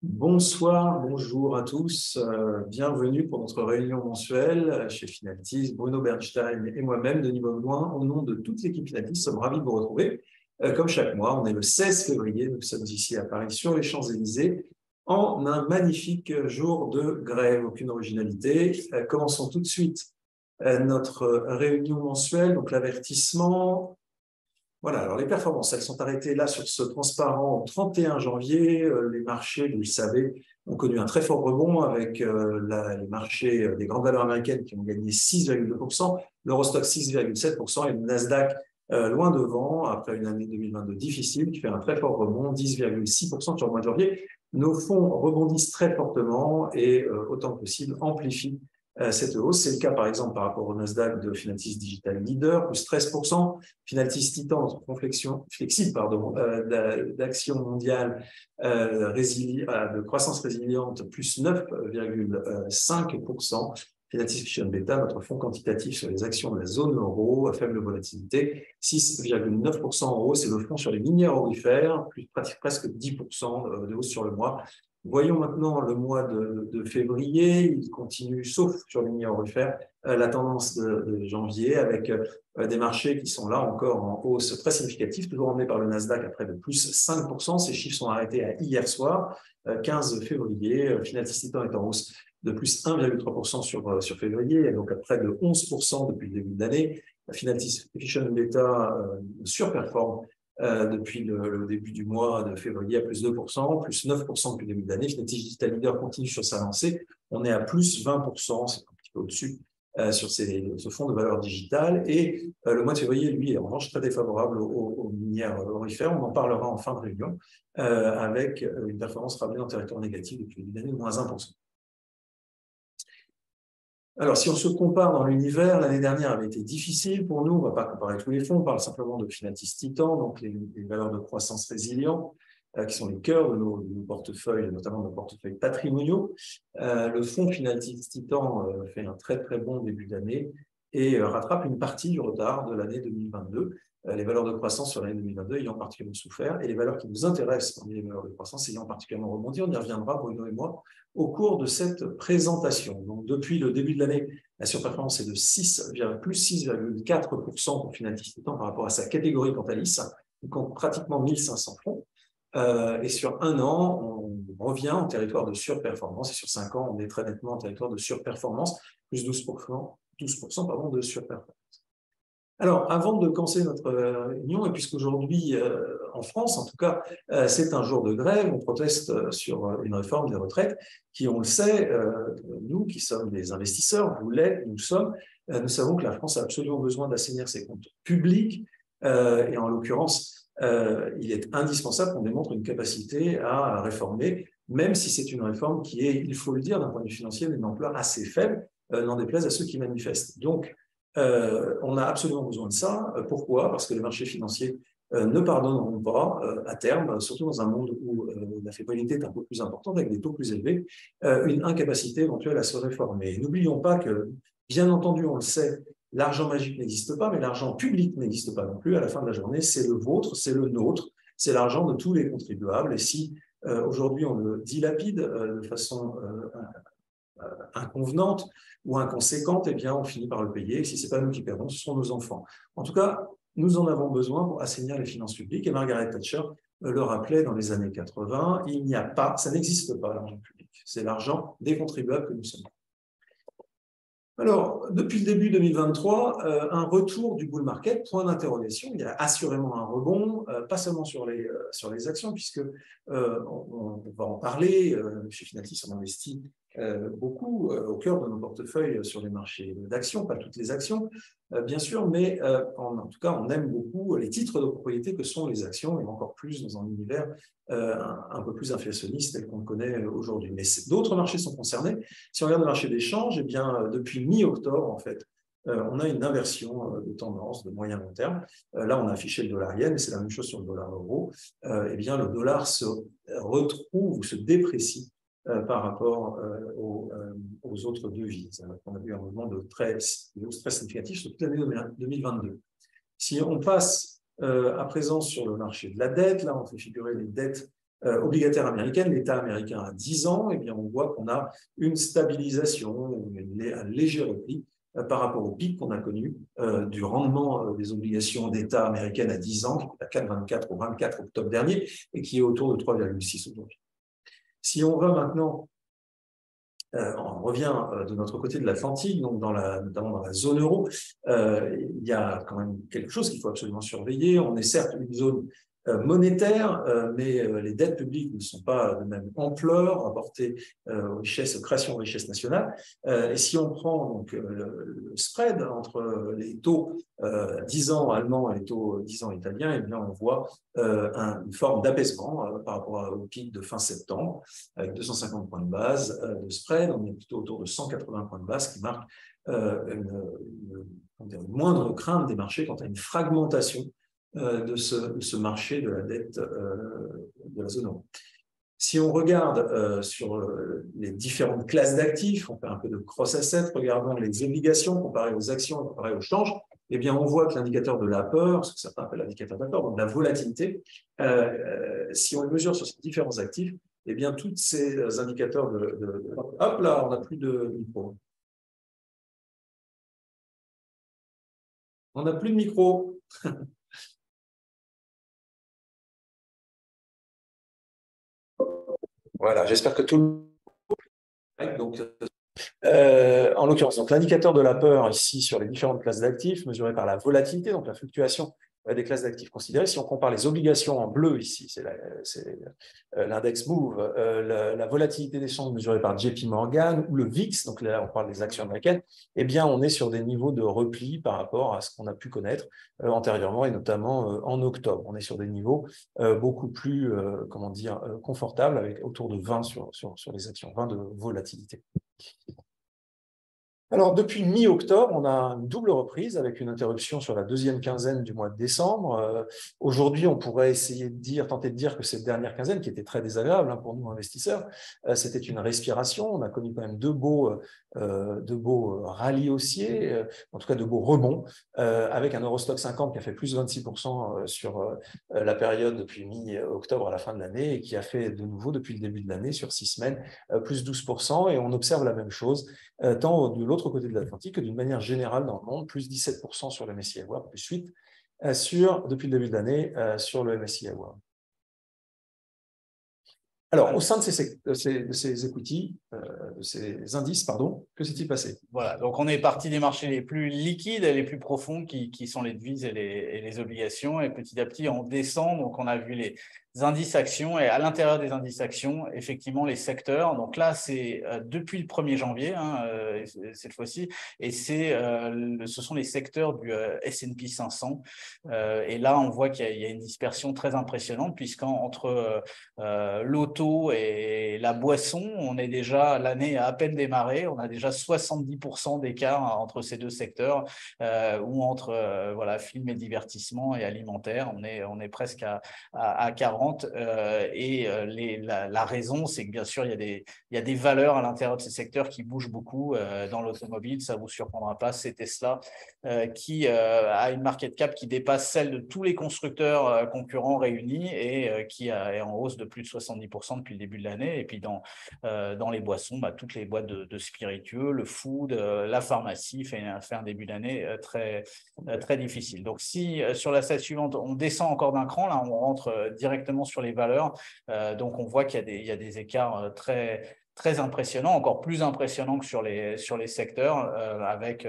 Bonsoir, bonjour à tous. Bienvenue pour notre réunion mensuelle chez Finaltis. Bruno Bernstein et moi-même, Denis Baudouin, au nom de toute l'équipe Finaltis, sommes ravis de vous retrouver. Comme chaque mois, on est le 16 février, nous sommes ici à Paris sur les Champs-Élysées en un magnifique jour de grève, aucune originalité. Commençons tout de suite notre réunion mensuelle, donc l'avertissement. Voilà, alors les performances, elles sont arrêtées là sur ce transparent au 31 janvier. Les marchés, vous le savez, ont connu un très fort rebond avec les marchés des grandes valeurs américaines qui ont gagné 6,2%, l'Eurostoxx 6,7% et le Nasdaq loin devant après une année 2022 difficile qui fait un très fort rebond, 10,6% sur le mois de janvier. Nos fonds rebondissent très fortement et autant que possible amplifient cette hausse. C'est le cas, par exemple, par rapport au Nasdaq de Finaltis Digital Leader, plus 13%. Finaltis Titan, notre fonds flexible d'action mondiale de croissance résiliente, plus 9,5%. Finaltis Fusion Beta, notre fonds quantitatif sur les actions de la zone euro à faible volatilité, 6,9% en hausse. C'est le fonds sur les minières aurifères, presque 10% de hausse sur le mois. Voyons maintenant le mois de février. Il continue, sauf sur les minières aurifères, la tendance de janvier avec des marchés qui sont là encore en hausse très significative, toujours emmenés par le Nasdaq à près de plus 5%. Ces chiffres sont arrêtés à hier soir, 15 février. Finaltis Titan est en hausse de plus 1,3% sur février, et donc à près de 11% depuis le début de l'année. Finaltis Fusion Beta surperforme depuis le début du mois de février à plus 2%, plus 9% depuis le début de l'année. Finaltis Digital Leader continue sur sa lancée. On est à plus 20%, c'est un petit peu au-dessus sur ce fonds de valeur digitale. Et le mois de février, lui, est en revanche très défavorable aux minières aurifères. On en parlera en fin de réunion avec une performance ramenée en territoire négatif depuis le début de l'année de moins 1%. Alors, si on se compare dans l'univers, l'année dernière avait été difficile pour nous. On ne va pas comparer tous les fonds, on parle simplement de Finaltis Titan, donc les valeurs de croissance résilientes, qui sont les cœurs de nos portefeuilles, notamment nos portefeuilles patrimoniaux. Le fonds Finaltis Titan fait un très très bon début d'année et rattrape une partie du retard de l'année 2022. Les valeurs de croissance sur l'année 2022 ayant particulièrement souffert et les valeurs qui nous intéressent parmi les valeurs de croissance ayant particulièrement rebondi. On y reviendra, Bruno et moi, au cours de cette présentation. Donc, depuis le début de l'année, la surperformance est de plus 6,4% pour Finaltis Titan par rapport à sa catégorie Cantalis, qui compte pratiquement 1500 fonds. Et sur un an, on revient en territoire de surperformance. Et sur 5 ans, on est très nettement en territoire de surperformance, plus 12% de surperformance. Alors, avant de commencer notre réunion, et puisqu'aujourd'hui, en France, en tout cas, c'est un jour de grève, on proteste sur une réforme des retraites qui, on le sait, nous qui sommes des investisseurs, vous l'êtes, nous sommes, nous savons que la France a absolument besoin d'assainir ses comptes publics, et en l'occurrence, il est indispensable qu'on démontre une capacité à réformer, même si c'est une réforme qui est, il faut le dire, d'un point de vue financier, d'une ampleur assez faible, n'en déplaise à ceux qui manifestent. Donc, on a absolument besoin de ça. Pourquoi? Parce que les marchés financiers ne pardonneront pas à terme, surtout dans un monde où la fébrilité est un peu plus importante, avec des taux plus élevés, une incapacité éventuelle à se réformer. N'oublions pas que, bien entendu, on le sait, l'argent magique n'existe pas, mais l'argent public n'existe pas non plus. À la fin de la journée, c'est le vôtre, c'est le nôtre, c'est l'argent de tous les contribuables. Et si aujourd'hui on le dilapide de façon inconvenante ou inconséquente, eh bien, on finit par le payer. Et si ce n'est pas nous qui perdons, ce sont nos enfants. En tout cas, nous en avons besoin pour assainir les finances publiques. Et Margaret Thatcher le rappelait dans les années 80, il n'y a pas, ça n'existe pas l'argent public. C'est l'argent des contribuables que nous sommes. Alors, depuis le début 2023, un retour du bull market, point d'interrogation. Il y a assurément un rebond, pas seulement sur les actions, puisque on va en parler. Chez Finaltis, on investit beaucoup au cœur de nos portefeuilles sur les marchés d'actions, pas toutes les actions, bien sûr, mais en tout cas, on aime beaucoup les titres de propriété que sont les actions, et encore plus dans un univers un peu plus inflationniste tel qu'on le connaît aujourd'hui. Mais d'autres marchés sont concernés. Si on regarde le marché d'échange, eh bien, depuis mi-octobre, en fait, on a une inversion de tendance de moyen long terme. Là, on a affiché le dollar yen, et c'est la même chose sur le dollar euro. Eh bien, le dollar se retrouve ou se déprécie par rapport aux autres devises. On a eu un mouvement de très significatif sur toute l'année 2022. Si on passe à présent sur le marché de la dette, là, on fait figurer les dettes obligataire américaine, l'État américain à 10 ans, eh bien, on voit qu'on a une stabilisation, un léger repli par rapport au pic qu'on a connu du rendement des obligations d'État américaines à 10 ans, qui est à 4,24 au 24 octobre dernier, et qui est autour de 3,6 aujourd'hui. Si on va maintenant, on revient de notre côté de l'Atlantique, donc notamment dans la zone euro, il y a quand même quelque chose qu'il faut absolument surveiller. On est certes une zone monétaire, mais les dettes publiques ne sont pas de même ampleur rapportées aux richesses, aux créations de richesses nationales. Et si on prend donc le spread entre les taux 10 ans allemands et les taux 10 ans italiens, eh bien on voit une forme d'apaisement par rapport au pic de fin septembre, avec 250 points de base de spread. On est plutôt autour de 180 points de base, qui marque une moindre crainte des marchés quant à une fragmentation de ce marché de la dette de la zone euro. Si on regarde sur les différentes classes d'actifs, on fait un peu de cross-asset, regardons les obligations comparées aux actions, comparées au change, eh bien, on voit que l'indicateur de la peur, ce que certains appellent l'indicateur de la peur, donc la volatilité, si on le mesure sur ces différents actifs, eh bien, tous ces indicateurs Hop là, on n'a plus de micro. On n'a plus de micro. Voilà, j'espère que tout le monde... Donc, en l'occurrence, donc l'indicateur de la peur ici sur les différentes classes d'actifs, mesuré par la volatilité, donc la fluctuation des classes d'actifs considérées. Si on compare les obligations en bleu ici, c'est l'index Move, la volatilité des changes mesurée par JP Morgan ou le VIX, donc là on parle des actions américaines, eh bien on est sur des niveaux de repli par rapport à ce qu'on a pu connaître antérieurement et notamment en octobre. On est sur des niveaux beaucoup plus, comment dire, confortables, avec autour de 20 sur les actions, 20 de volatilité. Alors, depuis mi-octobre, on a une double reprise avec une interruption sur la deuxième quinzaine du mois de décembre. Aujourd'hui, on pourrait essayer de tenter de dire que cette dernière quinzaine, qui était très désagréable pour nous investisseurs, c'était une respiration. On a connu quand même deux beaux rallyes haussiers, en tout cas de beaux rebonds, avec un Eurostock 50 qui a fait plus 26% sur la période depuis mi-octobre à la fin de l'année et qui a fait de nouveau depuis le début de l'année sur 6 semaines plus 12%. Et on observe la même chose tant de l'autre côté de l'Atlantique que d'une manière générale dans le monde, plus 17% sur le MSCI World, plus 8% depuis le début de l'année sur le MSCI World. Alors, au sein de ces equity, de ces indices, pardon, que s'est-il passé? Voilà, donc on est parti des marchés les plus liquides et les plus profonds qui sont les devises et les obligations. Et petit à petit, on descend. Donc, on a vu les indices actions et à l'intérieur des indices actions, effectivement, les secteurs. Donc là, c'est depuis le 1er janvier, cette fois-ci, et ce sont les secteurs du S&P 500. Et là, on voit qu'il y a une dispersion très impressionnante puisqu'entre l'auto et la boisson, on est déjà, l'année a à peine démarré, on a déjà 70% d'écart entre ces deux secteurs ou entre voilà, film et divertissement et alimentaire, on est presque à 40. La raison, c'est que bien sûr, il y a des valeurs à l'intérieur de ces secteurs qui bougent beaucoup dans l'automobile. Ça ne vous surprendra pas, c'est Tesla qui a une market cap qui dépasse celle de tous les constructeurs concurrents réunis et qui est en hausse de plus de 70% depuis le début de l'année. Et puis dans les boissons, toutes les boîtes de spiritueux, le food, la pharmacie fait un début d'année très difficile. Donc si sur la slide suivante, on descend encore d'un cran, là on rentre directement sur les valeurs. Donc, on voit qu'il y a des écarts très impressionnants, encore plus impressionnants que sur les secteurs, avec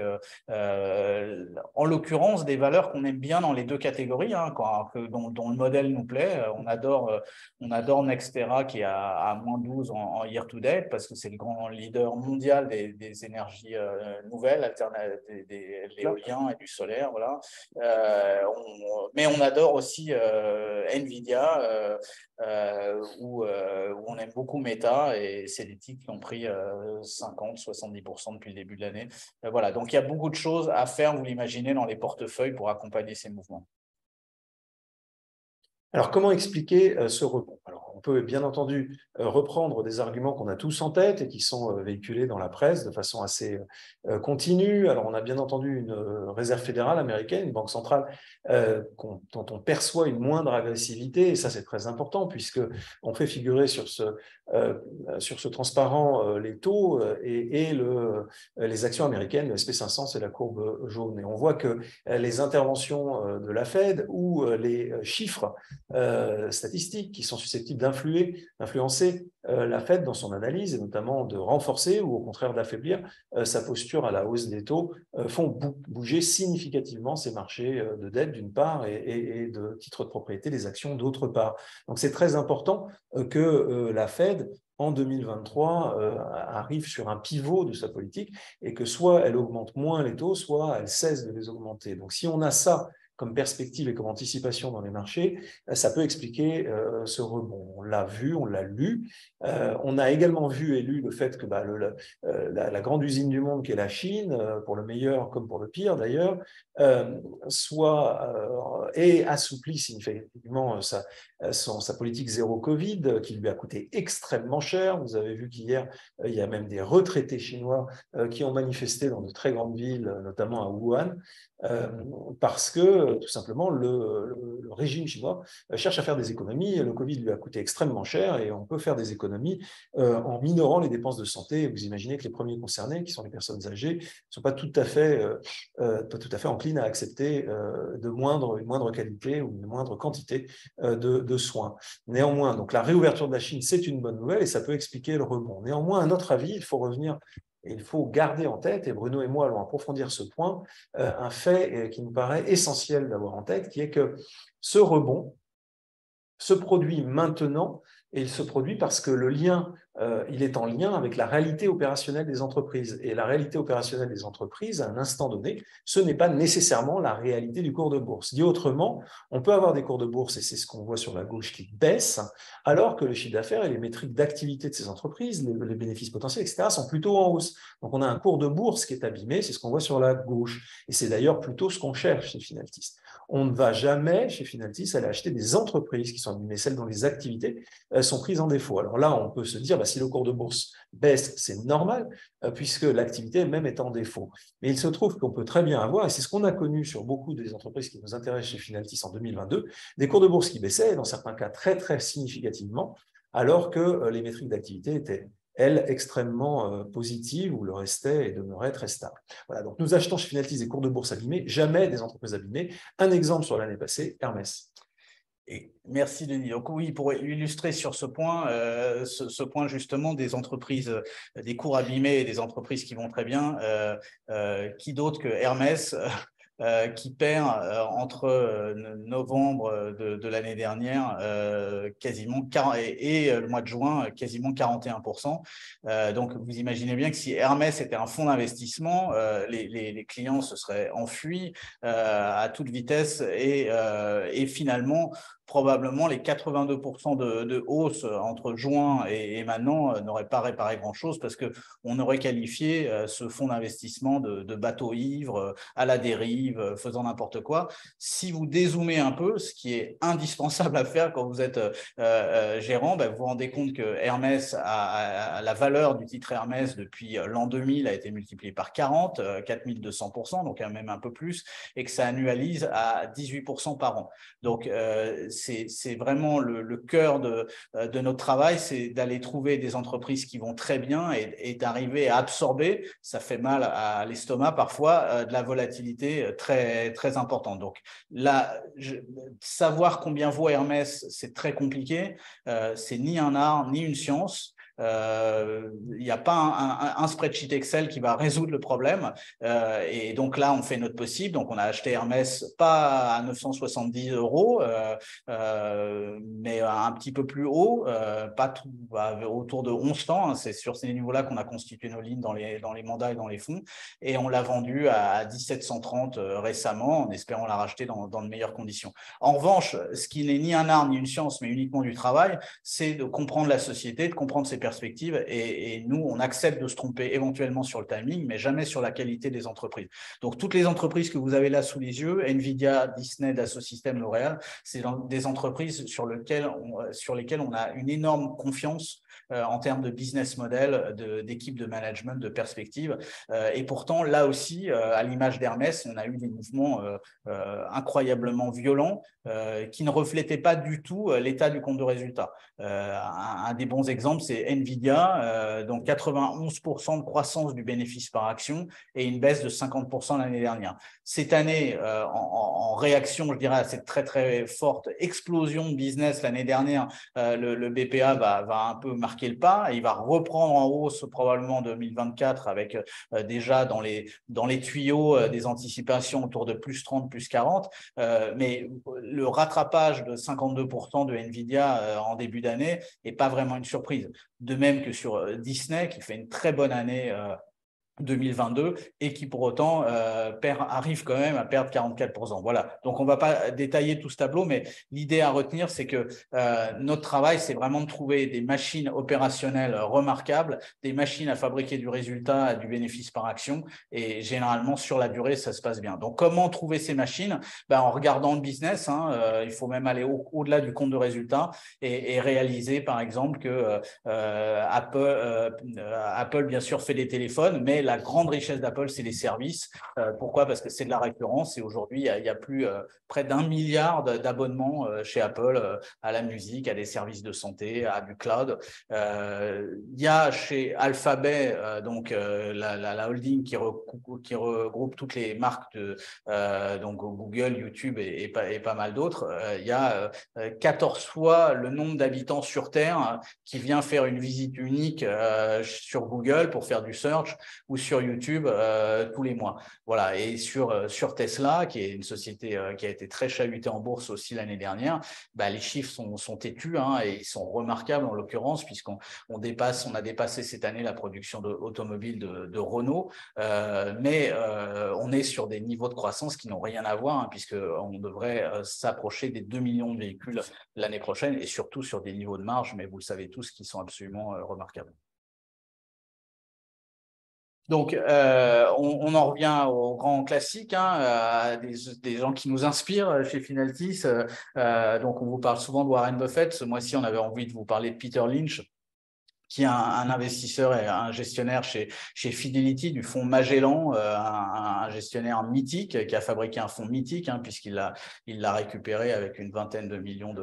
en l'occurrence des valeurs qu'on aime bien dans les deux catégories, dont le modèle nous plaît. On adore Nextera qui est à moins 12 en year-to-date parce que c'est le grand leader mondial des énergies nouvelles, de l'éolien et du solaire. Voilà. Mais on adore aussi Nvidia, où on aime beaucoup Meta, et c'est des titres qui ont pris 50-70% depuis le début de l'année. Voilà, donc il y a beaucoup de choses à faire, vous l'imaginez, dans les portefeuilles pour accompagner ces mouvements. Alors, comment expliquer ce rebond? Alors, on peut bien entendu reprendre des arguments qu'on a tous en tête et qui sont véhiculés dans la presse de façon assez continue. Alors, on a bien entendu une réserve fédérale américaine, une banque centrale dont on perçoit une moindre agressivité, et ça, c'est très important, puisqu'on fait figurer sur ce transparent les taux et les actions américaines, le SP500, c'est la courbe jaune. Et on voit que les interventions de la Fed ou les chiffres statistiques qui sont susceptibles d'influencer la Fed dans son analyse, et notamment de renforcer ou au contraire d'affaiblir sa posture à la hausse des taux, font bouger significativement ces marchés de dette d'une part et de titres de propriété des actions d'autre part. Donc c'est très important que la Fed en 2023 arrive sur un pivot de sa politique et que soit elle augmente moins les taux, soit elle cesse de les augmenter. Donc si on a ça comme perspective et comme anticipation dans les marchés, ça peut expliquer ce rebond. On l'a vu, on l'a lu. On a également vu et lu le fait que la grande usine du monde, qui est la Chine, pour le meilleur comme pour le pire d'ailleurs, ait assoupli significativement sa politique zéro Covid, qui lui a coûté extrêmement cher. Vous avez vu qu'hier, il y a même des retraités chinois qui ont manifesté dans de très grandes villes, notamment à Wuhan, parce que tout simplement le régime chinois cherche à faire des économies. Le Covid lui a coûté extrêmement cher et on peut faire des économies en minorant les dépenses de santé. Vous imaginez que les premiers concernés, qui sont les personnes âgées, ne sont pas tout à fait enclines à accepter une moindre qualité ou une moindre quantité de soins. Néanmoins, donc la réouverture de la Chine, c'est une bonne nouvelle et ça peut expliquer le rebond. Néanmoins, à notre avis, il faut revenir et il faut garder en tête, et Bruno et moi allons approfondir ce point, un fait qui nous paraît essentiel d'avoir en tête, qui est que ce rebond se produit maintenant, et il se produit parce que il est en lien avec la réalité opérationnelle des entreprises. Et la réalité opérationnelle des entreprises, à un instant donné, ce n'est pas nécessairement la réalité du cours de bourse. Dit autrement, on peut avoir des cours de bourse, et c'est ce qu'on voit sur la gauche, qui baissent, alors que le chiffre d'affaires et les métriques d'activité de ces entreprises, les bénéfices potentiels, etc., sont plutôt en hausse. Donc on a un cours de bourse qui est abîmé, c'est ce qu'on voit sur la gauche. Et c'est d'ailleurs plutôt ce qu'on cherche chez Finaltis. On ne va jamais, chez Finaltis, aller acheter des entreprises qui sont abîmées, celles dont les activités sont prises en défaut. Alors là, on peut se dire, si le cours de bourse baisse, c'est normal, puisque l'activité même est en défaut. Mais il se trouve qu'on peut très bien avoir, et c'est ce qu'on a connu sur beaucoup des entreprises qui nous intéressent chez Finaltis en 2022, des cours de bourse qui baissaient, dans certains cas très, très significativement, alors que les métriques d'activité étaient, elles, extrêmement positives ou le restaient et demeuraient très stables. Voilà, donc nous achetons chez Finaltis des cours de bourse abîmés, jamais des entreprises abîmées. Un exemple sur l'année passée, Hermès. Et merci Denis. Donc oui, pour illustrer sur ce point, point justement des entreprises, des cours abîmés et des entreprises qui vont très bien, qui d'autre que Hermès qui perd entre novembre de l'année dernière quasiment et le mois de juin quasiment 41%. Donc vous imaginez bien que si Hermès était un fonds d'investissement, les clients se seraient enfuis à toute vitesse et finalement probablement les 82% de hausse entre juin et maintenant n'auraient pas réparé grand-chose parce qu'on aurait qualifié ce fonds d'investissement de bateau ivre, à la dérive, faisant n'importe quoi. Si vous dézoomez un peu, ce qui est indispensable à faire quand vous êtes gérant, vous vous rendez compte que Hermès, la valeur du titre Hermès depuis l'an 2000 a été multipliée par 40, 4200%, donc même un peu plus, et que ça annualise à 18% par an. Donc, c'est vraiment le cœur de notre travail, c'est d'aller trouver des entreprises qui vont très bien et d'arriver à absorber, ça fait mal à l'estomac parfois, de la volatilité très, très importante. Donc là, savoir combien vaut Hermès, c'est très compliqué, c'est ni un art ni une science. Il n'y a pas un spreadsheet Excel qui va résoudre le problème et donc là on fait notre possible, donc on a acheté Hermès pas à 970 €, mais un petit peu plus haut, pas tout, autour de 1100, hein, c'est sur ces niveaux-là qu'on a constitué nos lignes dans les mandats et dans les fonds, et on l'a vendu à 1730 récemment en espérant la racheter dans de meilleures conditions. En revanche, ce qui n'est ni un art ni une science mais uniquement du travail, c'est de comprendre la société, de comprendre ses perspectives et nous, on accepte de se tromper éventuellement sur le timing, mais jamais sur la qualité des entreprises. Donc, toutes les entreprises que vous avez là sous les yeux, Nvidia, Disney, Dassault Systèmes, L'Oréal, c'est des entreprises sur lesquelles on a une énorme confiance en termes de business model, d'équipe de management, de perspective. Et pourtant, là aussi, à l'image d'Hermès, on a eu des mouvements incroyablement violents qui ne reflétaient pas du tout l'état du compte de résultat. Un des bons exemples, c'est Nvidia, donc 91% de croissance du bénéfice par action et une baisse de 50% l'année dernière. Cette année, en réaction, je dirais, à cette très très forte explosion de business l'année dernière, le BPA va un peu marquer le pas et il va reprendre en hausse probablement en 2024 avec déjà dans les tuyaux des anticipations autour de plus 30, plus 40. Mais le rattrapage de 52% de Nvidia en début d'année n'est pas vraiment une surprise. De même que sur Disney, qui fait une très bonne année 2022 et qui pour autant arrive quand même à perdre 44%. Voilà, donc on ne va pas détailler tout ce tableau, mais l'idée à retenir, c'est que notre travail, c'est vraiment de trouver des machines opérationnelles remarquables, des machines à fabriquer du résultat, du bénéfice par action, et généralement sur la durée, ça se passe bien. Donc comment trouver ces machines? En regardant le business, il faut même aller au-delà du compte de résultat et réaliser par exemple que Apple bien sûr fait des téléphones, mais la grande richesse d'Apple, c'est les services. Pourquoi? Parce que c'est de la récurrence et aujourd'hui, il y a plus près d'1 milliard d'abonnements chez Apple à la musique, à des services de santé, à du cloud. Il y a chez Alphabet, donc la holding qui regroupe toutes les marques donc Google, YouTube et pas mal d'autres. Il y a 14 fois le nombre d'habitants sur Terre qui vient faire une visite unique sur Google pour faire du search ou sur YouTube tous les mois. Voilà. Et sur Tesla, qui est une société qui a été très chahutée en bourse aussi l'année dernière, les chiffres sont têtus et ils sont remarquables en l'occurrence, puisqu'on a dépassé cette année la production automobile de Renault, mais on est sur des niveaux de croissance qui n'ont rien à voir, puisqu'on devrait s'approcher des 2 millions de véhicules l'année prochaine et surtout sur des niveaux de marge, mais vous le savez tous, qui sont absolument remarquables. Donc, on en revient au grand classique, à des gens qui nous inspirent chez Finaltis. Donc, on vous parle souvent de Warren Buffett. Ce mois-ci, on avait envie de vous parler de Peter Lynch, qui est un investisseur et un gestionnaire chez Fidelity du fonds Magellan, un gestionnaire mythique qui a fabriqué un fonds mythique, puisqu'il l'a récupéré avec une vingtaine de millions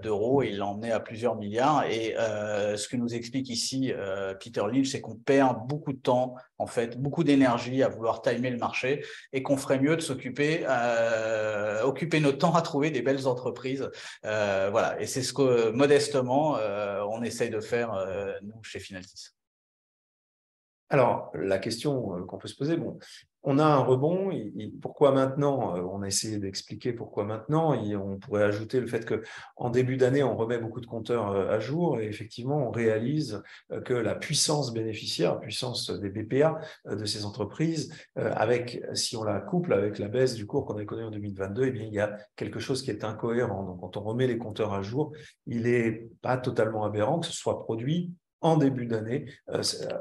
d'euros et il l'a emmené à plusieurs milliards. Et ce que nous explique ici Peter Lynch, c'est qu'on perd beaucoup de temps, en fait, beaucoup d'énergie à vouloir timer le marché et qu'on ferait mieux de occuper notre temps à trouver des belles entreprises. Voilà, et c'est ce que modestement on essaye de faire nous chez Finaltis. Alors, la question qu'on peut se poser, on a un rebond, pourquoi maintenant? On a essayé d'expliquer pourquoi maintenant, et on pourrait ajouter le fait qu'en début d'année, on remet beaucoup de compteurs à jour, et effectivement, on réalise que la puissance bénéficiaire, la puissance des BPA de ces entreprises, si on la couple avec la baisse du cours qu'on a connu en 2022, eh bien, il y a quelque chose qui est incohérent. Donc, quand on remet les compteurs à jour, il n'est pas totalement aberrant que ce soit produit en début d'année,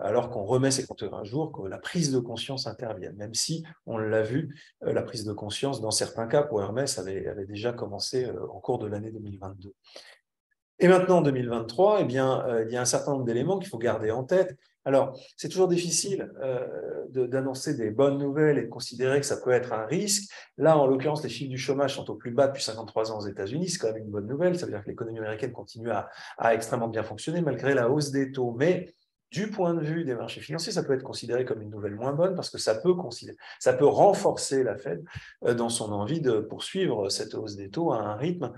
alors qu'on remet ces compteurs à jour, que la prise de conscience intervienne, même si, on l'a vu, la prise de conscience, dans certains cas, pour Hermès, avait déjà commencé en cours de l'année 2022. Et maintenant, en 2023, il y a un certain nombre d'éléments qu'il faut garder en tête. Alors, c'est toujours difficile d'annoncer des bonnes nouvelles et de considérer que ça peut être un risque. Là, en l'occurrence, les chiffres du chômage sont au plus bas depuis 53 ans aux États-Unis. C'est quand même une bonne nouvelle. Ça veut dire que l'économie américaine continue à extrêmement bien fonctionner malgré la hausse des taux. Mais du point de vue des marchés financiers, ça peut être considéré comme une nouvelle moins bonne parce que ça peut renforcer la Fed dans son envie de poursuivre cette hausse des taux à un rythme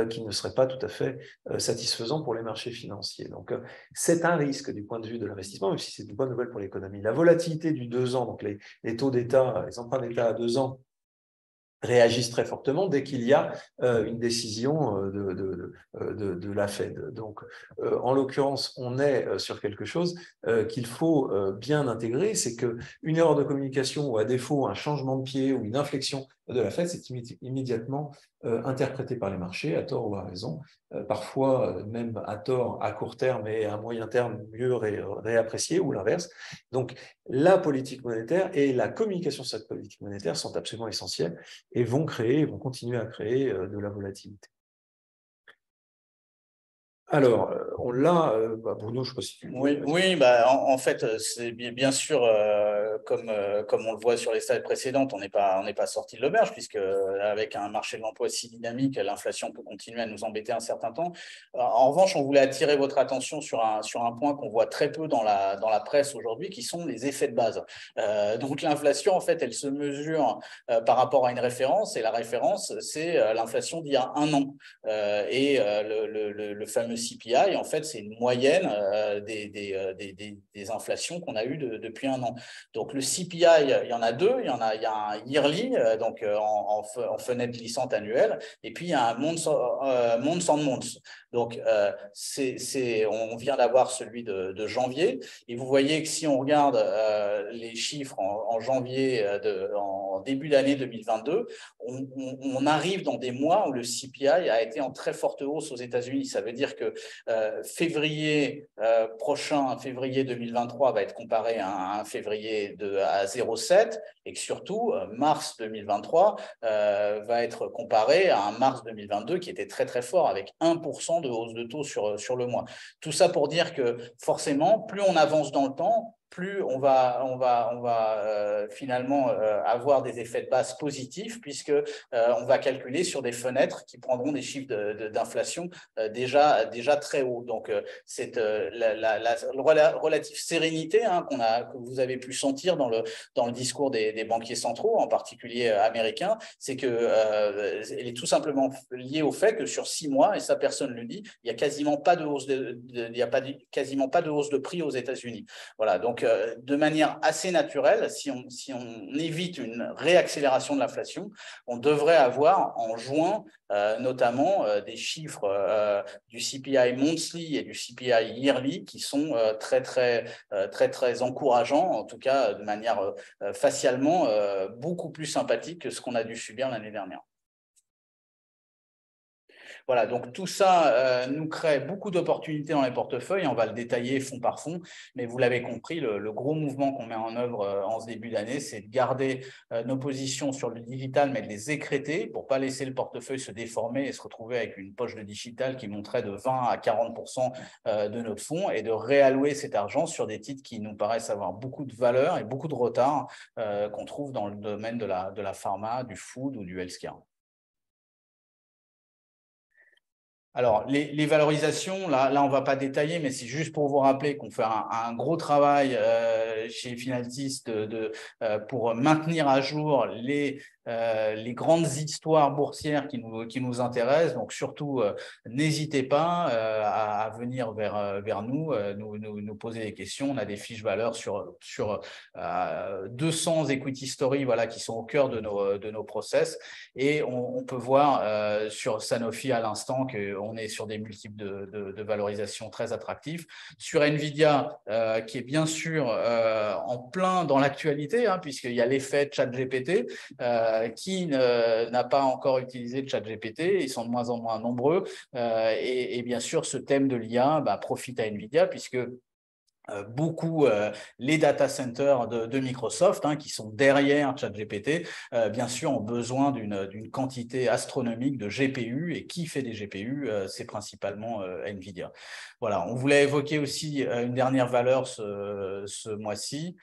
qui ne serait pas tout à fait satisfaisant pour les marchés financiers. Donc, c'est un risque du point de vue de l'investissement, même si c'est une bonne nouvelle pour l'économie. La volatilité du 2 ans, donc les taux d'État, les emprunts d'État à 2 ans, réagissent très fortement dès qu'il y a une décision de la Fed. Donc, en l'occurrence, on est sur quelque chose qu'il faut bien intégrer, c'est qu'une erreur de communication ou à défaut un changement de pied ou une inflexion de la Fed, c'est immédiatement interprétée par les marchés, à tort ou à raison, parfois même à tort à court terme et à moyen terme mieux réappréciée, ou l'inverse. Donc la politique monétaire et la communication sur cette politique monétaire sont absolument essentielles et vont continuer à créer de la volatilité. Alors, on l'a, Bruno, je ne sais pas si tu... Oui, en fait, c'est bien sûr, comme on le voit sur les slides précédentes, on n'est pas sorti de l'auberge, puisque avec un marché de l'emploi si dynamique, l'inflation peut continuer à nous embêter un certain temps. En revanche, on voulait attirer votre attention sur un point qu'on voit très peu dans la presse aujourd'hui, qui sont les effets de base. Donc l'inflation, en fait, elle se mesure par rapport à une référence, et la référence, c'est l'inflation d'il y a un an. Le fameux CPI, en fait, c'est une moyenne des inflations qu'on a eues depuis un an. Donc, le CPI, il y en a deux. Il y a un yearly, donc en fenêtre glissante annuelle, et puis il y a un month on month. Donc, on vient d'avoir celui de janvier, et vous voyez que si on regarde les chiffres en janvier, en début d'année 2022, on arrive dans des mois où le CPI a été en très forte hausse aux États-Unis. Ça veut dire que février prochain, février 2023, va être comparé à un février à 0,7, et que surtout, mars 2023 va être comparé à un mars 2022 qui était très très fort, avec 1% de hausse de taux sur le mois. Tout ça pour dire que forcément, plus on avance dans le temps, plus on va finalement avoir des effets de base positifs, puisque on va calculer sur des fenêtres qui prendront des chiffres d'inflation déjà très hauts. Donc, c'est la relative sérénité que vous avez pu sentir dans le discours des banquiers centraux, en particulier américains, c'est qu'elle est tout simplement liée au fait que sur 6 mois, et ça personne ne le dit, il n'y a quasiment pas de hausse quasiment pas de hausse de prix aux États-Unis. Voilà, donc de manière assez naturelle, si on évite une réaccélération de l'inflation, on devrait avoir en juin notamment des chiffres du CPI monthly et du CPI yearly qui sont très encourageants, en tout cas de manière facialement beaucoup plus sympathique que ce qu'on a dû subir l'année dernière. Voilà, donc tout ça nous crée beaucoup d'opportunités dans les portefeuilles. On va le détailler fonds par fonds, mais vous l'avez compris, le gros mouvement qu'on met en œuvre en ce début d'année, c'est de garder nos positions sur le digital, mais de les écrêter pour ne pas laisser le portefeuille se déformer et se retrouver avec une poche de digital qui monterait de 20 à 40% de notre fonds, et de réallouer cet argent sur des titres qui nous paraissent avoir beaucoup de valeur et beaucoup de retard qu'on trouve dans le domaine de la pharma, du food ou du healthcare. Alors, les valorisations, là, on ne va pas détailler, mais c'est juste pour vous rappeler qu'on fait un gros travail chez Finaltis pour maintenir à jour les grandes histoires boursières qui nous intéressent. Donc, surtout, n'hésitez pas à venir vers nous, nous poser des questions. On a des fiches valeurs sur 200 equity stories, voilà, qui sont au cœur de nos process. Et on peut voir sur Sanofi à l'instant qu'on est sur des multiples de valorisation très attractifs. Sur Nvidia, qui est bien sûr en plein dans l'actualité, puisqu'il y a l'effet ChatGPT, qui n'a pas encore utilisé le ChatGPT, ils sont de moins en moins nombreux, et bien sûr ce thème de l'IA profite à Nvidia, puisque beaucoup les data centers de Microsoft qui sont derrière ChatGPT, bien sûr, ont besoin d'une quantité astronomique de GPU, et qui fait des GPU, c'est principalement Nvidia. Voilà, on voulait évoquer aussi une dernière valeur ce mois-ci,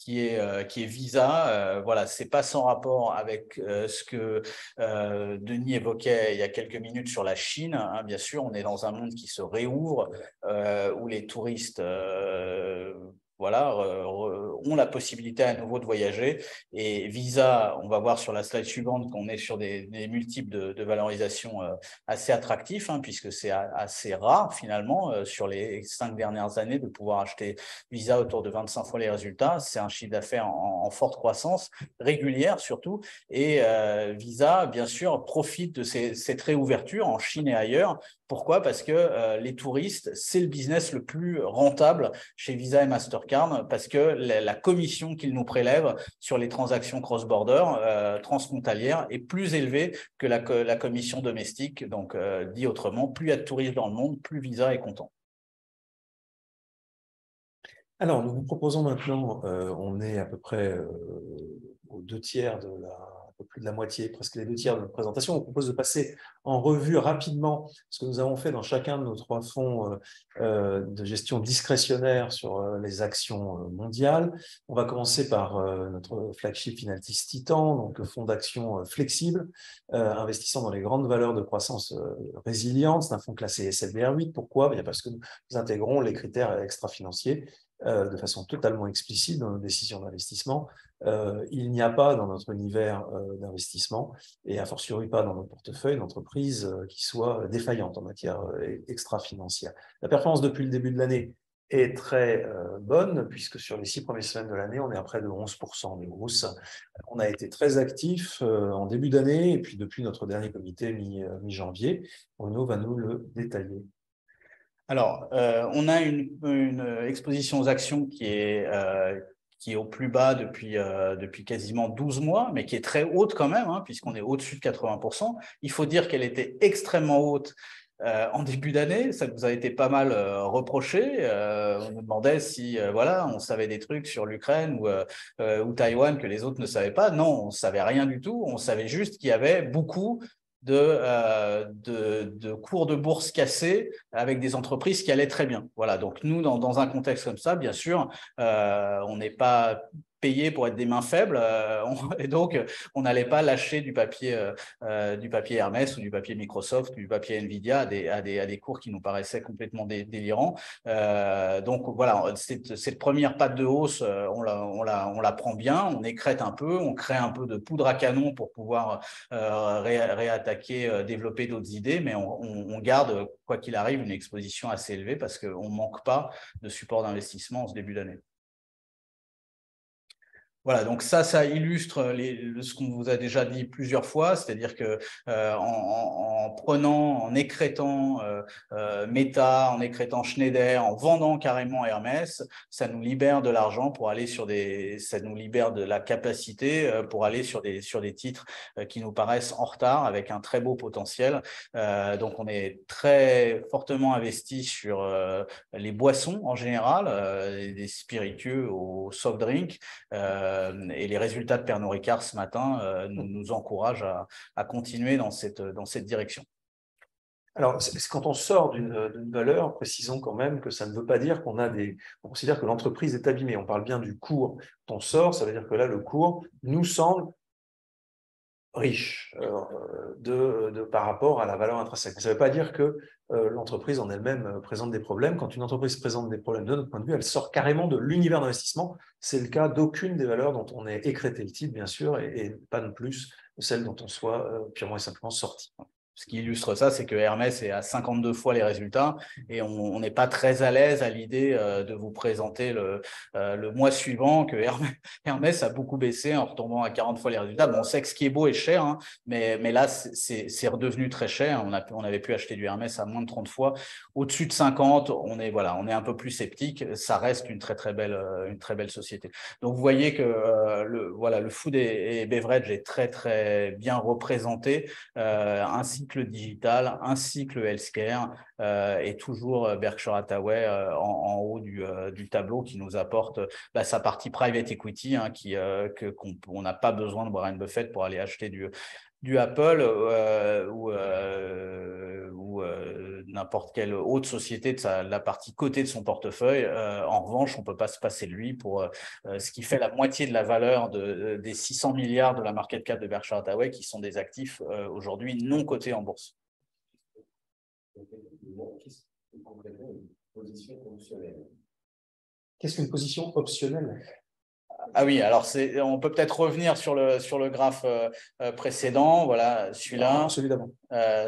qui est Visa. Voilà, c'est pas sans rapport avec ce que Denis évoquait il y a quelques minutes sur la Chine. Bien sûr, on est dans un monde qui se réouvre, où les touristes ont la possibilité à nouveau de voyager. Et Visa, on va voir sur la slide suivante qu'on est sur des multiples de valorisation assez attractifs, puisque c'est assez rare finalement sur les 5 dernières années de pouvoir acheter Visa autour de 25 fois les résultats. C'est un chiffre d'affaires en forte croissance, régulière surtout. Et Visa, bien sûr, profite de cette réouverture en Chine et ailleurs. Pourquoi ? Parce que les touristes, c'est le business le plus rentable chez Visa et Mastercard. Carne parce que la commission qu'ils nous prélèvent sur les transactions cross-border transfrontalières est plus élevée que la commission domestique. Donc, dit autrement, plus il y a de touristes dans le monde, plus Visa est content. Alors, nous vous proposons maintenant, on est à peu près aux 2/3 un peu plus de la moitié, presque les 2/3 de notre présentation. On vous propose de passer en revue rapidement ce que nous avons fait dans chacun de nos 3 fonds de gestion discrétionnaire sur les actions mondiales. On va commencer par notre flagship Finaltis Titan, donc le fonds d'action flexible, investissant dans les grandes valeurs de croissance résilientes. C'est un fonds classé SLBR8. Pourquoi? Parce que nous intégrons les critères extra-financiers de façon totalement explicite dans nos décisions d'investissement. Il n'y a pas dans notre univers d'investissement, et a fortiori pas dans nos portefeuilles, d'entreprises qui soient défaillantes en matière extra-financière. La performance depuis le début de l'année est très bonne, puisque sur les 6 premières semaines de l'année, on est à près de 11% de hausse. On a été très actifs en début d'année, et puis depuis notre dernier comité mi-janvier. Bruno va nous le détailler. Alors, on a une exposition aux actions qui est au plus bas depuis quasiment 12 mois, mais qui est très haute quand même, hein, puisqu'on est au-dessus de 80%. Il faut dire qu'elle était extrêmement haute en début d'année. Ça nous a été pas mal reproché. On nous demandait si voilà, on savait des trucs sur l'Ukraine ou Taïwan que les autres ne savaient pas. Non, on ne savait rien du tout. On savait juste qu'il y avait beaucoup de cours de bourse cassés avec des entreprises qui allaient très bien. Voilà, donc nous, dans un contexte comme ça, bien sûr, on n'est pas payé pour être des mains faibles, et donc on n'allait pas lâcher du papier Hermès ou du papier Microsoft, du papier Nvidia à des cours qui nous paraissaient complètement délirants. Donc voilà, cette première patte de hausse, on la prend bien, on écrète un peu, on crée un peu de poudre à canon pour pouvoir réattaquer, développer d'autres idées, mais on garde, quoi qu'il arrive, une exposition assez élevée parce qu'on ne manque pas de support d'investissement en ce début d'année. Voilà, donc ça illustre ce qu'on vous a déjà dit plusieurs fois, c'est-à-dire que en écrêtant Meta, en écrêtant Schneider, en vendant carrément Hermès, ça nous libère de l'argent pour aller ça nous libère de la capacité pour aller sur des titres qui nous paraissent en retard avec un très beau potentiel. Donc on est très fortement investi sur les boissons en général, des spiritueux aux soft drinks. Et les résultats de Pernod Ricard ce matin nous encouragent à continuer dans cette direction. Alors, quand on sort d'une valeur, précisons quand même que ça ne veut pas dire qu'on considère que l'entreprise est abîmée. On parle bien du cours. Quand on sort, ça veut dire que là, le cours nous semble riche par rapport à la valeur intrinsèque. Ça ne veut pas dire que l'entreprise en elle-même présente des problèmes. Quand une entreprise présente des problèmes de notre point de vue, elle sort carrément de l'univers d'investissement. C'est le cas d'aucune des valeurs dont on ait écrêté le titre, bien sûr, et pas de plus celle dont on soit purement et simplement sorti. Ce qui illustre ça, c'est que Hermès est à 52 fois les résultats et on n'est pas très à l'aise à l'idée de vous présenter le mois suivant que Hermès a beaucoup baissé en retombant à 40 fois les résultats. Bon, on sait que ce qui est beau est cher, hein, mais là, c'est redevenu très cher. On avait pu acheter du Hermès à moins de 30 fois. Au-dessus de 50, on est un peu plus sceptique. Ça reste une très belle société. Donc, vous voyez que le food et beverage est très, très bien représenté, ainsi que le digital, ainsi que le healthcare, et toujours Berkshire Hathaway en haut du tableau qui nous apporte sa partie private equity, hein, qu'on n'a pas besoin de Warren Buffett pour aller acheter du Apple ou n'importe quelle autre société de la partie cotée de son portefeuille. En revanche, on ne peut pas se passer de lui pour ce qui fait la moitié de la valeur des 600 milliards de la market cap de Berkshire Hathaway, qui sont des actifs aujourd'hui non cotés en bourse. Qu'est-ce qu'une position optionnelle ? Ah oui, alors on peut peut-être revenir sur le graphe précédent, voilà, celui-là. Celui d'avant.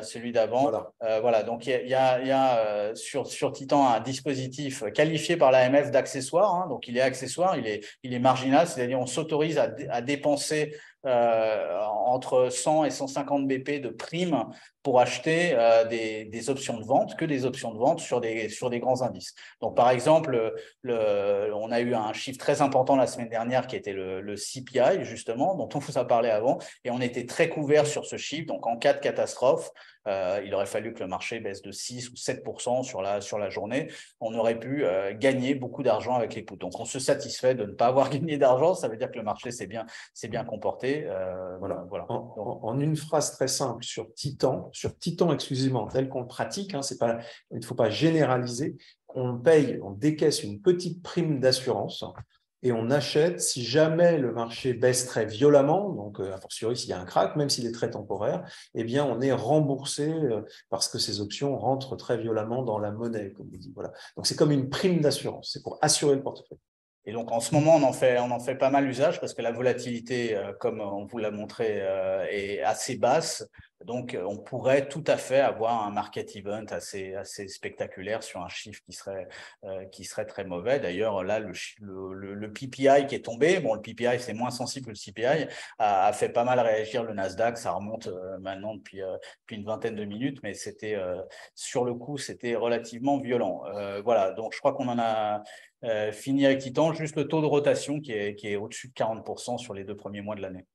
Celui d'avant. Voilà. Voilà, donc il y a sur Titan un dispositif qualifié par l'AMF d'accessoire, hein, donc il est accessoire, il est marginal, c'est-à-dire on s'autorise à dépenser entre 100 et 150 BP de primes pour acheter des options de vente, que des options de vente sur des grands indices. Donc, par exemple, on a eu un chiffre très important la semaine dernière qui était le CPI, justement, dont on vous a parlé avant, et on était très couvert sur ce chiffre. Donc, en cas de catastrophe, il aurait fallu que le marché baisse de 6 ou 7% sur la journée. On aurait pu gagner beaucoup d'argent avec les puts. Donc, on se satisfait de ne pas avoir gagné d'argent. Ça veut dire que le marché s'est bien comporté. Voilà. Voilà. En une phrase très simple sur Titan exclusivement, tel qu'on le pratique, il ne faut pas généraliser, on décaisse une petite prime d'assurance et on achète si jamais le marché baisse très violemment, donc a fortiori s'il y a un crack, même s'il est très temporaire, eh bien on est remboursé parce que ces options rentrent très violemment dans la monnaie, comme on dit. Voilà. Donc c'est comme une prime d'assurance, c'est pour assurer le portefeuille. Et donc, en ce moment, on en fait pas mal usage parce que la volatilité, comme on vous l'a montré, est assez basse. Donc, on pourrait tout à fait avoir un market event assez spectaculaire sur un chiffre qui serait très mauvais. D'ailleurs, là, le PPI qui est tombé, bon, le PPI, c'est moins sensible que le CPI, a fait pas mal réagir le Nasdaq. Ça remonte maintenant depuis une vingtaine de minutes, mais sur le coup, c'était relativement violent. Voilà, donc je crois qu'on en a fini avec Titan, juste le taux de rotation qui est au-dessus de 40% sur les 2 premiers mois de l'année.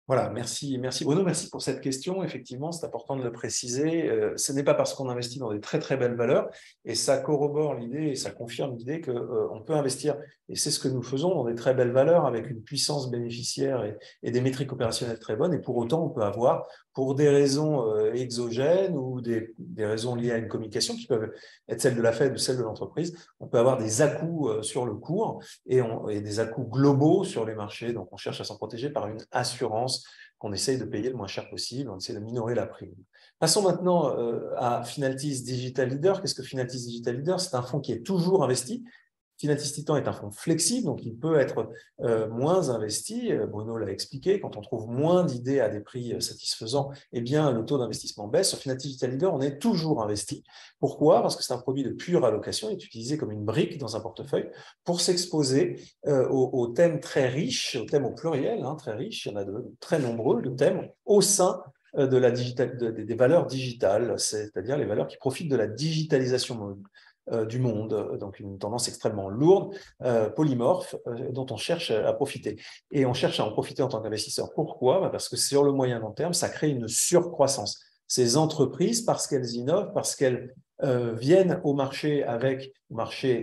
Voilà, merci Bruno, merci pour cette question. Effectivement, c'est important de le préciser. Ce n'est pas parce qu'on investit dans des très très belles valeurs, et ça corrobore l'idée et ça confirme l'idée qu'on peut investir, et c'est ce que nous faisons, dans des très belles valeurs avec une puissance bénéficiaire et des métriques opérationnelles très bonnes. Et pour autant, on peut avoir, pour des raisons exogènes ou des raisons liées à une communication qui peuvent être celles de la Fed ou celles de l'entreprise, on peut avoir des à-coups sur le cours et des à-coups globaux sur les marchés. Donc, on cherche à s'en protéger par une assurance qu'on essaye de payer le moins cher possible, on essaie de minorer la prime. Passons maintenant à Finaltis Digital Leader. Qu'est-ce que Finaltis Digital Leader? C'est un fonds qui est toujours investi. Finaltis Titan est un fonds flexible, donc il peut être moins investi. Bruno l'a expliqué, quand on trouve moins d'idées à des prix satisfaisants, eh bien, le taux d'investissement baisse. Sur Finaltis Digital Leader, on est toujours investi. Pourquoi? Parce que c'est un produit de pure allocation, il est utilisé comme une brique dans un portefeuille pour s'exposer aux thèmes très riches, aux thèmes au pluriel, très riches, il y en a de très nombreux de thèmes au sein des valeurs digitales, c'est-à-dire les valeurs qui profitent de la digitalisation du monde, donc une tendance extrêmement lourde, polymorphe, dont on cherche à profiter. Et on cherche à en profiter en tant qu'investisseur. Pourquoi? Parce que sur le moyen long terme, ça crée une surcroissance. Ces entreprises, parce qu'elles innovent, parce qu'elles viennent au marché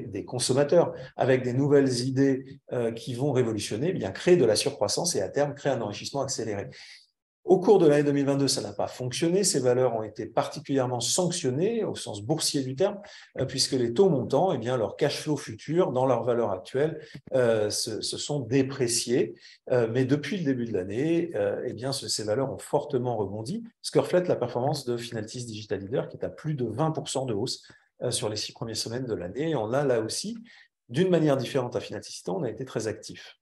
des consommateurs, avec des nouvelles idées qui vont révolutionner, eh bien créer de la surcroissance et à terme créer un enrichissement accéléré. Au cours de l'année 2022, ça n'a pas fonctionné. Ces valeurs ont été particulièrement sanctionnées au sens boursier du terme, puisque les taux montants, eh bien, leur cash flow futur, dans leur valeur actuelle, se sont dépréciés. Mais depuis le début de l'année, eh bien, ces valeurs ont fortement rebondi, ce que reflète la performance de Finaltis Digital Leader, qui est à plus de 20% de hausse sur les 6 premières semaines de l'année. On a là aussi, d'une manière différente à Finaltis Titan, on a été très actif.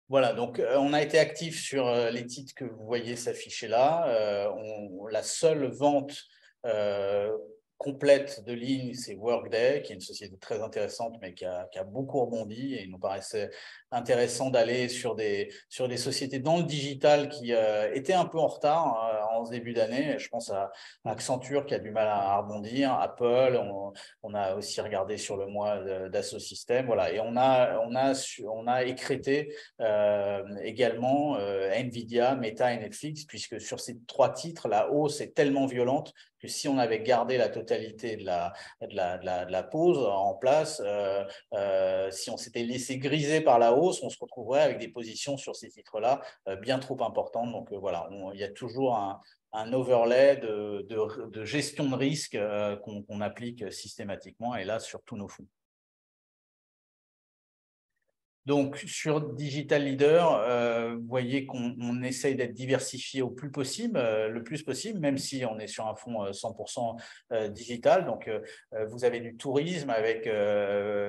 Voilà, donc on a été actif sur les titres que vous voyez s'afficher là. La seule vente complète de ligne, c'est Workday, qui est une société très intéressante, mais qui a beaucoup rebondi. Et il nous paraissait intéressant d'aller sur des sociétés dans le digital qui étaient un peu en retard en ce début d'année. Je pense à Accenture qui a du mal à rebondir, Apple, on a aussi regardé sur le mois d'Asso Systèmes. Voilà, et on a écrété également Nvidia, Meta et Netflix, puisque sur ces 3 titres, la hausse est tellement violente que si on avait gardé la totalité de la pause en place, si on s'était laissé griser par la hausse, on se retrouverait avec des positions sur ces titres-là bien trop importantes. Donc voilà, il y a toujours un overlay de gestion de risque qu'on applique systématiquement, et là sur tous nos fonds. Donc, sur Digital Leader, vous voyez qu'on essaye d'être diversifié au plus possible, le plus possible, même si on est sur un fonds 100% digital. Donc, vous avez du tourisme avec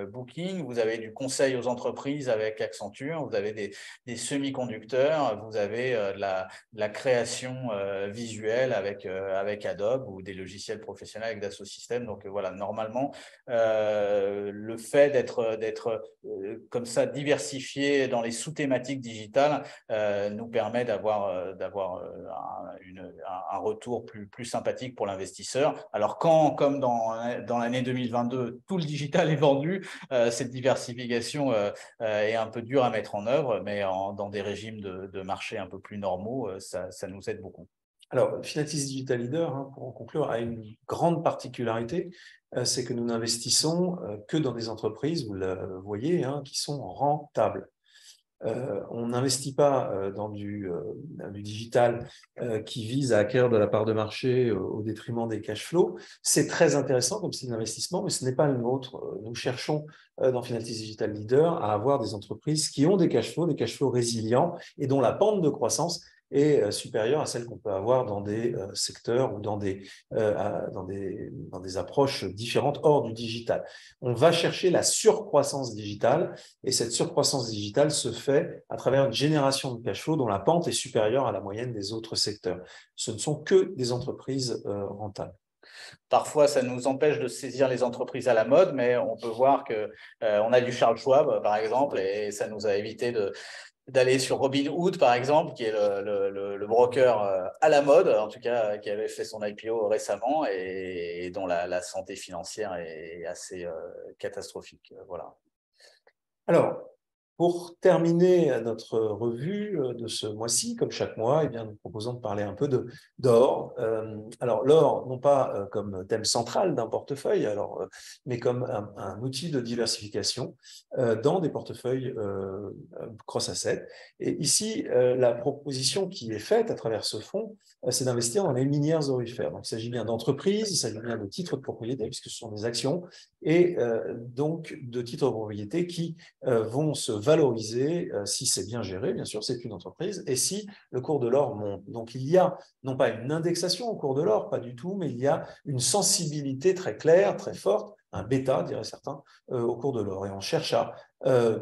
Booking, vous avez du conseil aux entreprises avec Accenture, vous avez des semi-conducteurs, vous avez de la création visuelle avec Adobe ou des logiciels professionnels avec Dassault Systèmes. Donc, voilà, normalement, le fait d'être comme ça diversifié diversifier dans les sous-thématiques digitales nous permet d'avoir un retour plus sympathique pour l'investisseur. Alors quand, comme dans l'année 2022, tout le digital est vendu, cette diversification est un peu dure à mettre en œuvre, mais dans des régimes de marché un peu plus normaux, ça nous aide beaucoup. Alors, Finatis Digital Leader, pour en conclure, a une grande particularité, c'est que nous n'investissons que dans des entreprises, vous le voyez, qui sont rentables. On n'investit pas dans du digital qui vise à acquérir de la part de marché au détriment des cash flows. C'est très intéressant comme style d'investissement, mais ce n'est pas le nôtre. Nous cherchons dans Finatis Digital Leader à avoir des entreprises qui ont des cash flows résilients et dont la pente de croissance est supérieure à celle qu'on peut avoir dans des secteurs ou dans des approches différentes hors du digital. On va chercher la surcroissance digitale et cette surcroissance digitale se fait à travers une génération de cash flow dont la pente est supérieure à la moyenne des autres secteurs. Ce ne sont que des entreprises rentables. Parfois, ça nous empêche de saisir les entreprises à la mode, mais on peut voir qu'on a du Charles Schwab, par exemple, et ça nous a évité d'aller sur Robinhood, par exemple, qui est le broker à la mode, en tout cas, qui avait fait son IPO récemment et dont la santé financière est assez catastrophique. Voilà. Alors, pour terminer notre revue de ce mois-ci, comme chaque mois, eh bien, nous proposons de parler un peu d'or. Alors, l'or, non pas comme thème central d'un portefeuille, mais comme un outil de diversification dans des portefeuilles cross-asset. Et ici, la proposition qui est faite à travers ce fonds, c'est d'investir dans les minières aurifères. Donc, il s'agit bien d'entreprises, il s'agit bien de titres de propriété, puisque ce sont des actions, et donc de titres de propriété qui vont se valoriser si c'est bien géré, bien sûr, c'est une entreprise, et si le cours de l'or monte. Donc, il y a non pas une indexation au cours de l'or, pas du tout, mais il y a une sensibilité très claire, très forte, un bêta, diraient certains, au cours de l'or. Et on cherche à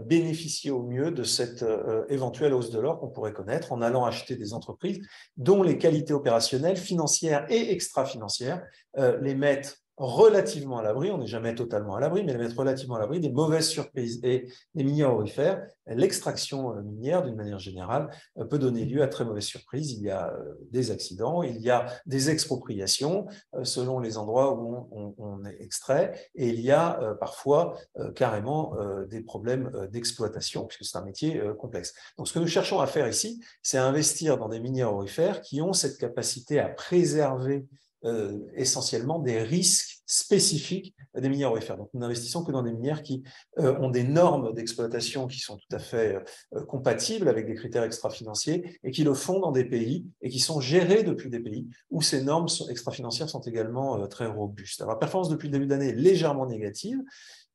bénéficier au mieux de cette éventuelle hausse de l'or qu'on pourrait connaître en allant acheter des entreprises dont les qualités opérationnelles, financières et extra-financières les mettent relativement à l'abri, on n'est jamais totalement à l'abri, mais les mettre relativement à l'abri des mauvaises surprises. Et les minières aurifères, l'extraction minière, d'une manière générale, peut donner lieu à très mauvaises surprises. Il y a des accidents, il y a des expropriations selon les endroits où on est extrait, et il y a parfois carrément des problèmes d'exploitation, puisque c'est un métier complexe. Donc, ce que nous cherchons à faire ici, c'est à investir dans des minières aurifères qui ont cette capacité à préserver essentiellement des risques spécifiques des minières aurifères. Donc, nous n'investissons que dans des minières qui ont des normes d'exploitation qui sont tout à fait compatibles avec des critères extra-financiers et qui le font dans des pays et qui sont gérés depuis des pays où ces normes extra-financières sont également très robustes. Alors, la performance depuis le début d'année est légèrement négative.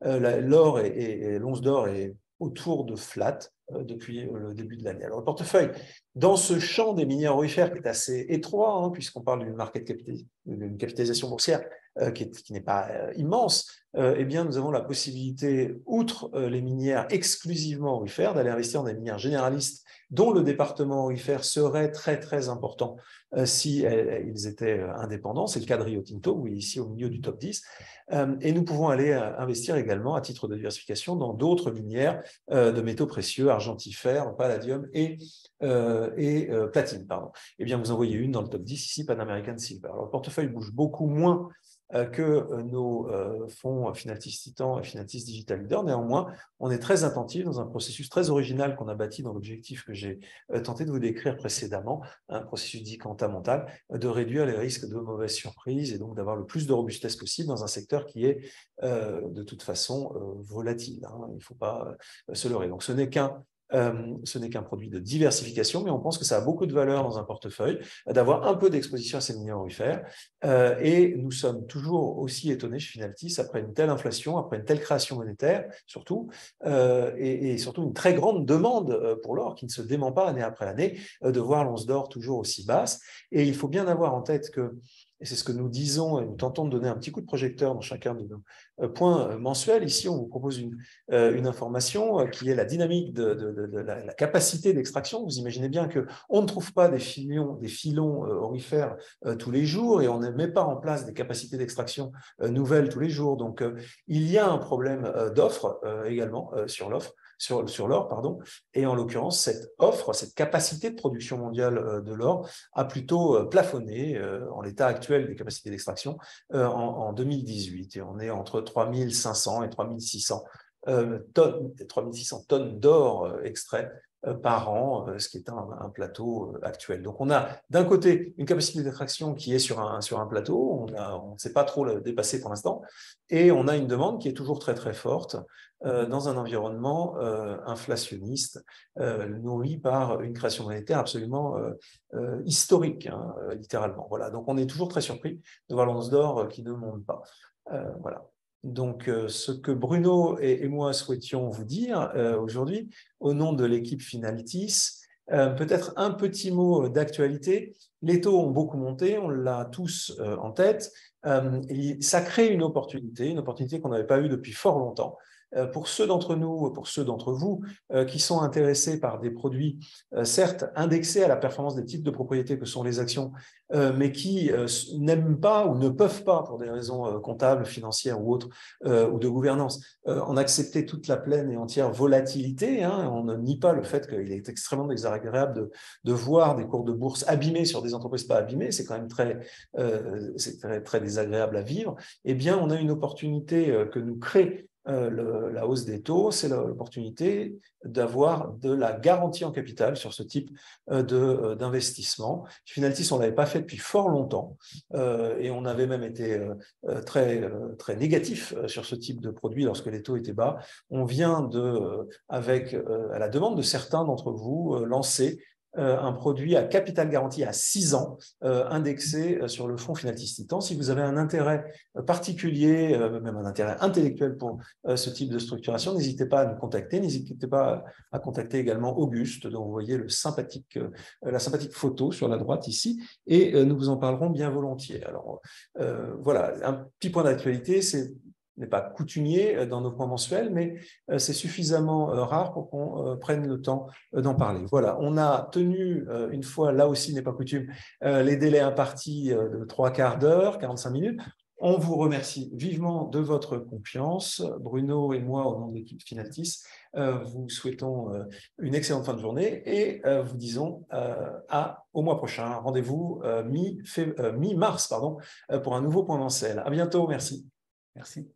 L'or et l'once d'or est autour de flat depuis le début de l'année. Alors, le portefeuille, dans ce champ des minières aurifères qui est assez étroit, puisqu'on parle d'une capitalisation boursière qui n'est pas immense, eh bien, nous avons la possibilité, outre les minières exclusivement aurifères, d'aller investir dans des minières généralistes dont le département aurifère serait très, très important si ils étaient indépendants. C'est le cas de Rio Tinto, où il est ici au milieu du top 10. Et nous pouvons aller investir également à titre de diversification dans d'autres minières de métaux précieux, argentifères, palladium et platine. Eh bien, vous en voyez une dans le top 10 ici, Pan American Silver. Alors, le portefeuille bouge beaucoup moins que nos fonds Finatis Titan et Finatis Digital Leader. Néanmoins, on est très attentif dans un processus très original qu'on a bâti dans l'objectif que j'ai tenté de vous décrire précédemment, un processus dit quanta mental, de réduire les risques de mauvaises surprises et donc d'avoir le plus de robustesse possible dans un secteur qui est de toute façon volatile. Il ne faut pas se leurrer. Donc, ce n'est qu'un produit de diversification, mais on pense que ça a beaucoup de valeur dans un portefeuille d'avoir un peu d'exposition à ces minières aurifères. Et nous sommes toujours aussi étonnés chez Finatis, après une telle inflation, après une telle création monétaire, surtout, et surtout une très grande demande pour l'or qui ne se dément pas année après année, de voir l'once d'or toujours aussi basse. Et il faut bien avoir en tête que, et c'est ce que nous disons, et nous tentons de donner un petit coup de projecteur dans chacun de point mensuel. Ici, on vous propose une information qui est la dynamique de la capacité d'extraction. Vous imaginez bien qu'on ne trouve pas des filons aurifères tous les jours et on ne met pas en place des capacités d'extraction nouvelles tous les jours. Donc, il y a un problème d'offre également sur l'or, pardon. Et en l'occurrence, cette offre, cette capacité de production mondiale de l'or a plutôt plafonné en l'état actuel des capacités d'extraction en 2018. Et on est entre 3500 et 3600 tonnes d'or extrait par an, ce qui est un plateau actuel. Donc, on a d'un côté une capacité d'extraction qui est sur un plateau, on ne sait pas trop le dépasser pour l'instant, et on a une demande qui est toujours très très forte dans un environnement inflationniste, nourri par une création monétaire absolument historique, hein, littéralement. Voilà. Donc, on est toujours très surpris de voir l'once d'or qui ne monte pas. Voilà. Donc, ce que Bruno et moi souhaitions vous dire aujourd'hui, au nom de l'équipe Finaltis, peut-être un petit mot d'actualité. Les taux ont beaucoup monté, on l'a tous en tête. Et ça crée une opportunité qu'on n'avait pas eue depuis fort longtemps. Pour ceux d'entre nous, pour ceux d'entre vous qui sont intéressés par des produits, certes indexés à la performance des titres de propriété que sont les actions, mais qui n'aiment pas ou ne peuvent pas, pour des raisons comptables, financières ou autres, ou de gouvernance, en accepter toute la pleine et entière volatilité. Hein. On ne nie pas le fait qu'il est extrêmement désagréable de voir des cours de bourse abîmés sur des entreprises pas abîmées. C'est quand même très désagréable à vivre. Eh bien, on a une opportunité que nous crée la hausse des taux, c'est l'opportunité d'avoir de la garantie en capital sur ce type d'investissement. Finaltis, on ne l'avait pas fait depuis fort longtemps et on avait même été très négatif sur ce type de produit lorsque les taux étaient bas. On vient à la demande de certains d'entre vous, lancer un produit à capital garanti à 6 ans, indexé sur le fonds Finaltis Titan. Si vous avez un intérêt particulier, même un intérêt intellectuel pour ce type de structuration, n'hésitez pas à nous contacter. N'hésitez pas à contacter également Auguste, dont vous voyez la sympathique photo sur la droite ici, et nous vous en parlerons bien volontiers. Alors, voilà, un petit point d'actualité, n'est pas coutumier dans nos points mensuels, mais c'est suffisamment rare pour qu'on prenne le temps d'en parler. Voilà, on a tenu une fois, là aussi n'est pas coutume, les délais impartis de 3/4 d'heure, 45 minutes. On vous remercie vivement de votre confiance. Bruno et moi, au nom de l'équipe Finaltis, vous souhaitons une excellente fin de journée et vous disons au mois prochain. Rendez-vous mi-mars pour un nouveau point mensuel. À bientôt, merci. Merci.